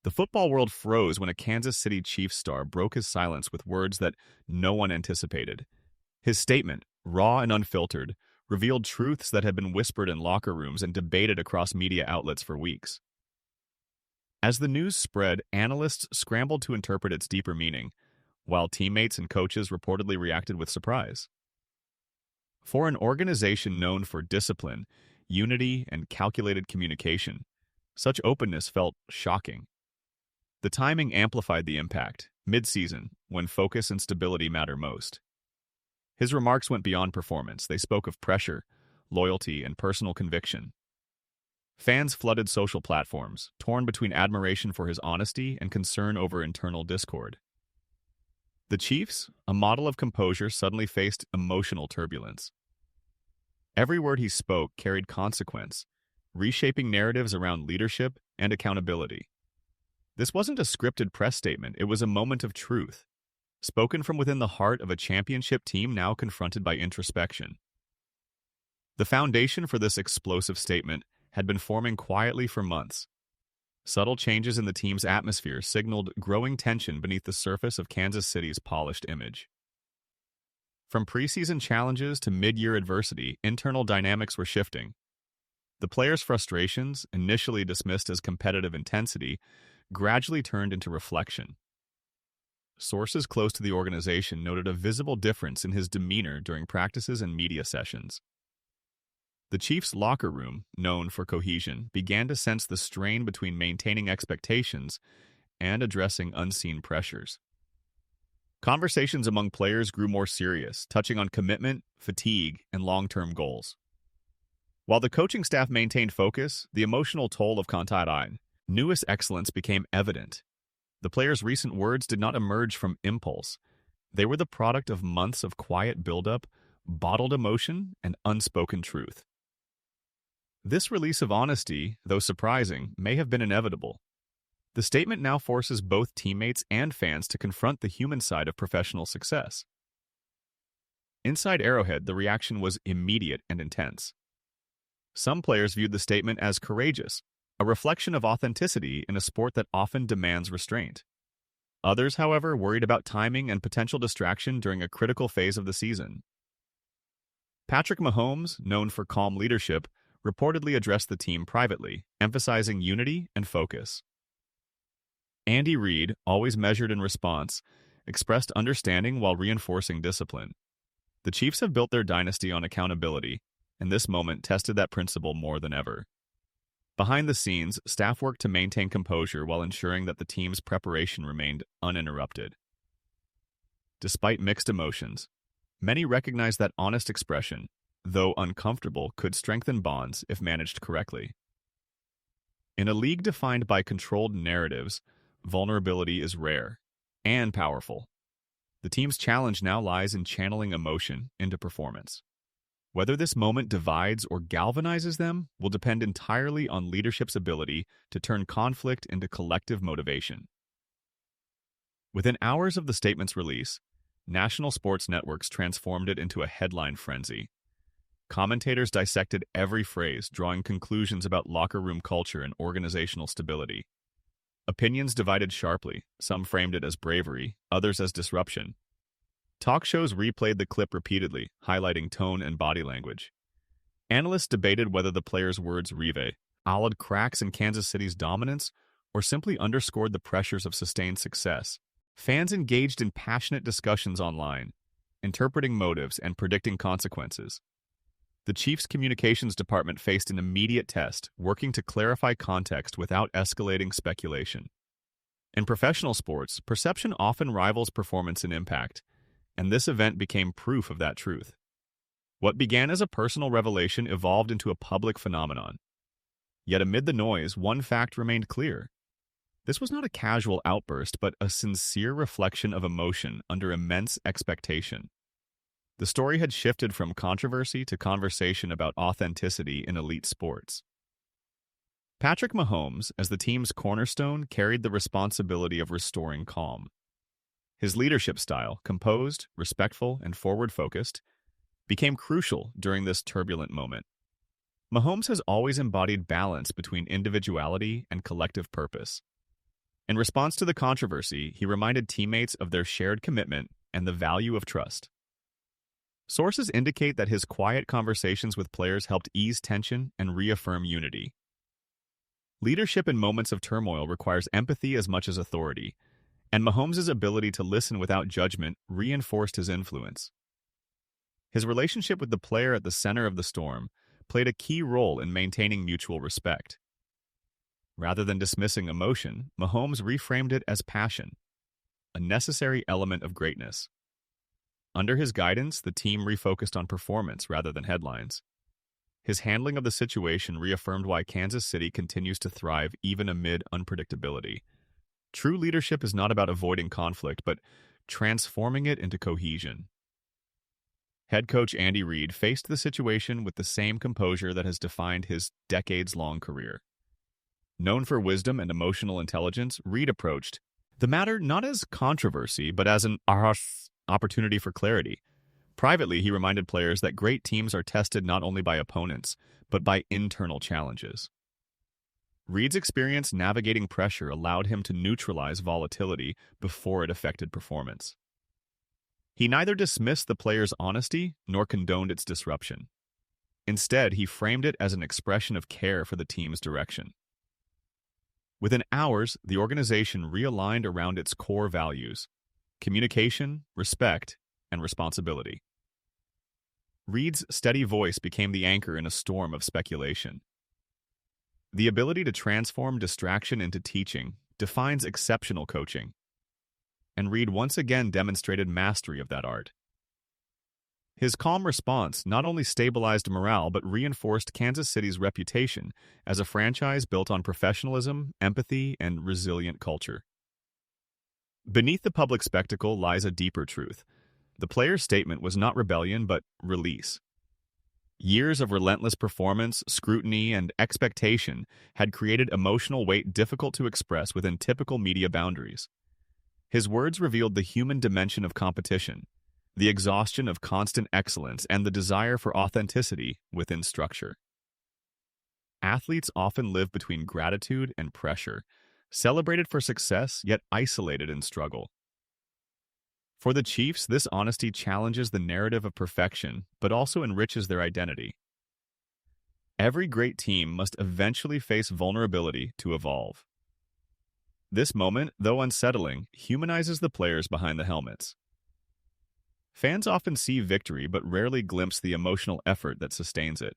The football world froze when a Kansas City Chiefs star broke his silence with words that no one anticipated. His statement, raw and unfiltered, revealed truths that had been whispered in locker rooms and debated across media outlets for weeks. As the news spread, analysts scrambled to interpret its deeper meaning, while teammates and coaches reportedly reacted with surprise. For an organization known for discipline, unity, and calculated communication, such openness felt shocking. The timing amplified the impact, mid-season, when focus and stability matter most. His remarks went beyond performance. They spoke of pressure, loyalty, and personal conviction. Fans flooded social platforms, torn between admiration for his honesty and concern over internal discord. The Chiefs, a model of composure, suddenly faced emotional turbulence. Every word he spoke carried consequence, reshaping narratives around leadership and accountability. This wasn't a scripted press statement, it was a moment of truth, spoken from within the heart of a championship team now confronted by introspection. The foundation for this explosive statement had been forming quietly for months. Subtle changes in the team's atmosphere signaled growing tension beneath the surface of Kansas City's polished image. From preseason challenges to mid-year adversity, internal dynamics were shifting. The players' frustrations, initially dismissed as competitive intensity, gradually turned into reflection. Sources close to the organization noted a visible difference in his demeanor during practices and media sessions. The Chiefs' locker room, known for cohesion, began to sense the strain between maintaining expectations and addressing unseen pressures. Conversations among players grew more serious, touching on commitment, fatigue, and long-term goals. While the coaching staff maintained focus, the emotional toll of Contaran, newest excellence became evident. The players' recent words did not emerge from impulse. They were the product of months of quiet buildup, bottled emotion, and unspoken truth. This release of honesty, though surprising, may have been inevitable. The statement now forces both teammates and fans to confront the human side of professional success. Inside Arrowhead, the reaction was immediate and intense. Some players viewed the statement as courageous, a reflection of authenticity in a sport that often demands restraint. Others, however, worried about timing and potential distraction during a critical phase of the season. Patrick Mahomes, known for calm leadership, reportedly addressed the team privately, emphasizing unity and focus. Andy Reid, always measured in response, expressed understanding while reinforcing discipline. The Chiefs have built their dynasty on accountability, and this moment tested that principle more than ever. Behind the scenes, staff worked to maintain composure while ensuring that the team's preparation remained uninterrupted. Despite mixed emotions, many recognized that honest expression, though uncomfortable, could strengthen bonds if managed correctly. In a league defined by controlled narratives, vulnerability is rare and powerful. The team's challenge now lies in channeling emotion into performance. Whether this moment divides or galvanizes them will depend entirely on leadership's ability to turn conflict into collective motivation. Within hours of the statement's release, national sports networks transformed it into a headline frenzy. Commentators dissected every phrase, drawing conclusions about locker room culture and organizational stability. Opinions divided sharply, some framed it as bravery, others as disruption. Talk shows replayed the clip repeatedly, highlighting tone and body language. Analysts debated whether the players' words allayed cracks in Kansas City's dominance or simply underscored the pressures of sustained success. Fans engaged in passionate discussions online, interpreting motives and predicting consequences. The Chiefs' communications department faced an immediate test, working to clarify context without escalating speculation. In professional sports, perception often rivals performance in impact, and this event became proof of that truth. What began as a personal revelation evolved into a public phenomenon. Yet amid the noise, one fact remained clear. This was not a casual outburst, but a sincere reflection of emotion under immense expectation. The story had shifted from controversy to conversation about authenticity in elite sports. Patrick Mahomes, as the team's cornerstone, carried the responsibility of restoring calm. His leadership style, composed, respectful, and forward-focused, became crucial during this turbulent moment. Mahomes has always embodied balance between individuality and collective purpose. In response to the controversy, he reminded teammates of their shared commitment and the value of trust. Sources indicate that his quiet conversations with players helped ease tension and reaffirm unity. Leadership in moments of turmoil requires empathy as much as authority, and Mahomes' ability to listen without judgment reinforced his influence. His relationship with the player at the center of the storm played a key role in maintaining mutual respect. Rather than dismissing emotion, Mahomes reframed it as passion, a necessary element of greatness. Under his guidance, the team refocused on performance rather than headlines. His handling of the situation reaffirmed why Kansas City continues to thrive even amid unpredictability. True leadership is not about avoiding conflict, but transforming it into cohesion. Head coach Andy Reid faced the situation with the same composure that has defined his decades-long career. Known for wisdom and emotional intelligence, Reid approached the matter not as controversy, but as an opportunity for clarity. Privately, he reminded players that great teams are tested not only by opponents, but by internal challenges. Reid's experience navigating pressure allowed him to neutralize volatility before it affected performance. He neither dismissed the players' honesty nor condoned its disruption. Instead, he framed it as an expression of care for the team's direction. Within hours, the organization realigned around its core values: communication, respect, and responsibility. Reid's steady voice became the anchor in a storm of speculation. The ability to transform distraction into teaching defines exceptional coaching, and Reid once again demonstrated mastery of that art. His calm response not only stabilized morale but reinforced Kansas City's reputation as a franchise built on professionalism, empathy, and resilient culture. Beneath the public spectacle lies a deeper truth. The player's statement was not rebellion, but release. Years of relentless performance, scrutiny, and expectation had created emotional weight difficult to express within typical media boundaries. His words revealed the human dimension of competition, the exhaustion of constant excellence, and the desire for authenticity within structure. Athletes often live between gratitude and pressure, celebrated for success yet isolated in struggle. For the Chiefs, this honesty challenges the narrative of perfection, but also enriches their identity. Every great team must eventually face vulnerability to evolve. This moment, though unsettling, humanizes the players behind the helmets. Fans often see victory but rarely glimpse the emotional effort that sustains it.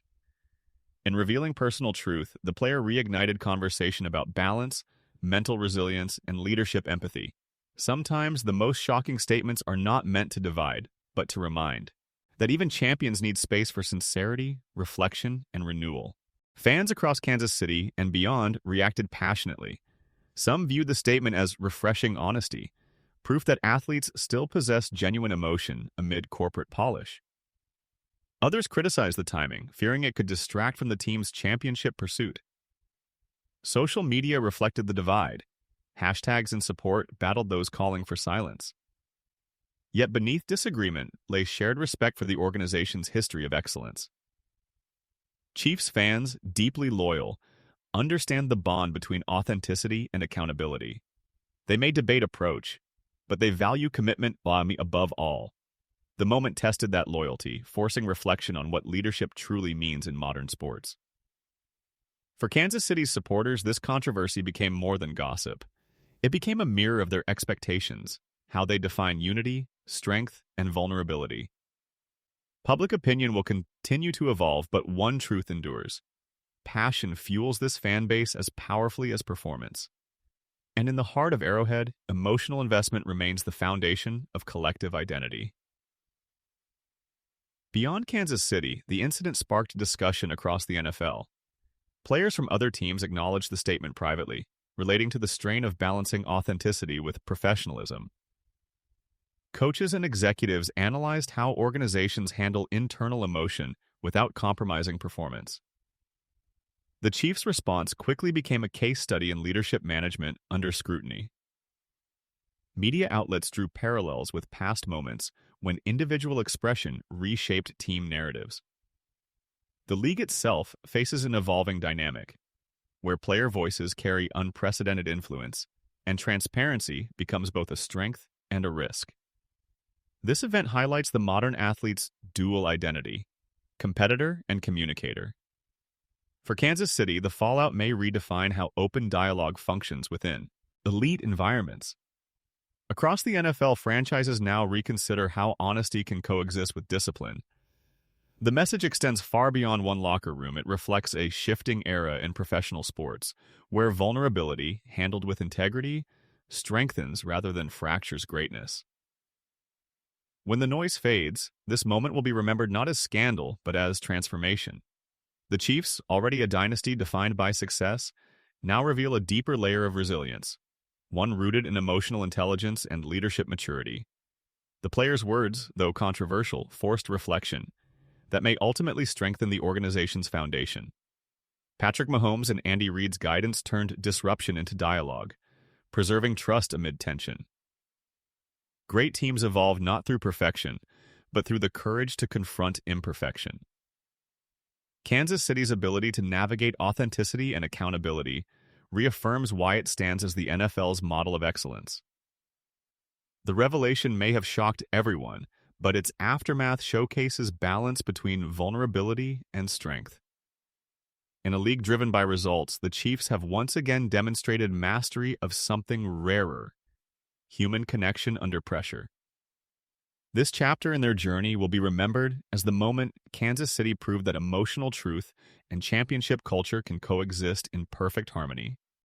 In revealing personal truth, the player reignited conversation about balance, mental resilience, and leadership empathy. Sometimes the most shocking statements are not meant to divide, but to remind that even champions need space for sincerity, reflection, and renewal. Fans across Kansas City and beyond reacted passionately. Some viewed the statement as refreshing honesty, proof that athletes still possess genuine emotion amid corporate polish. Others criticized the timing, fearing it could distract from the team's championship pursuit. Social media reflected the divide. Hashtags in support battled those calling for silence. Yet beneath disagreement lay shared respect for the organization's history of excellence. Chiefs fans, deeply loyal, understand the bond between authenticity and accountability. They may debate approach, but they value commitment above all. The moment tested that loyalty, forcing reflection on what leadership truly means in modern sports. For Kansas City's supporters, this controversy became more than gossip. It became a mirror of their expectations, how they define unity, strength, and vulnerability. Public opinion will continue to evolve, but one truth endures. Passion fuels this fan base as powerfully as performance. And in the heart of Arrowhead, emotional investment remains the foundation of collective identity. Beyond Kansas City, the incident sparked discussion across the NFL. Players from other teams acknowledged the statement privately, relating to the strain of balancing authenticity with professionalism. Coaches and executives analyzed how organizations handle internal emotion without compromising performance. The Chiefs' response quickly became a case study in leadership management under scrutiny. Media outlets drew parallels with past moments when individual expression reshaped team narratives. The league itself faces an evolving dynamic, where player voices carry unprecedented influence, and transparency becomes both a strength and a risk. This event highlights the modern athlete's dual identity, competitor and communicator. For Kansas City, the fallout may redefine how open dialogue functions within elite environments. Across the NFL, franchises now reconsider how honesty can coexist with discipline. The message extends far beyond one locker room. It reflects a shifting era in professional sports, where vulnerability, handled with integrity, strengthens rather than fractures greatness. When the noise fades, this moment will be remembered not as scandal, but as transformation. The Chiefs, already a dynasty defined by success, now reveal a deeper layer of resilience, one rooted in emotional intelligence and leadership maturity. The players' words, though controversial, forced reflection that may ultimately strengthen the organization's foundation. Patrick Mahomes and Andy Reid's guidance turned disruption into dialogue, preserving trust amid tension. Great teams evolve not through perfection, but through the courage to confront imperfection. Kansas City's ability to navigate authenticity and accountability reaffirms why it stands as the NFL's model of excellence. The revelation may have shocked everyone, but its aftermath showcases balance between vulnerability and strength. In a league driven by results, the Chiefs have once again demonstrated mastery of something rarer: human connection under pressure. This chapter in their journey will be remembered as the moment Kansas City proved that emotional truth and championship culture can coexist in perfect harmony.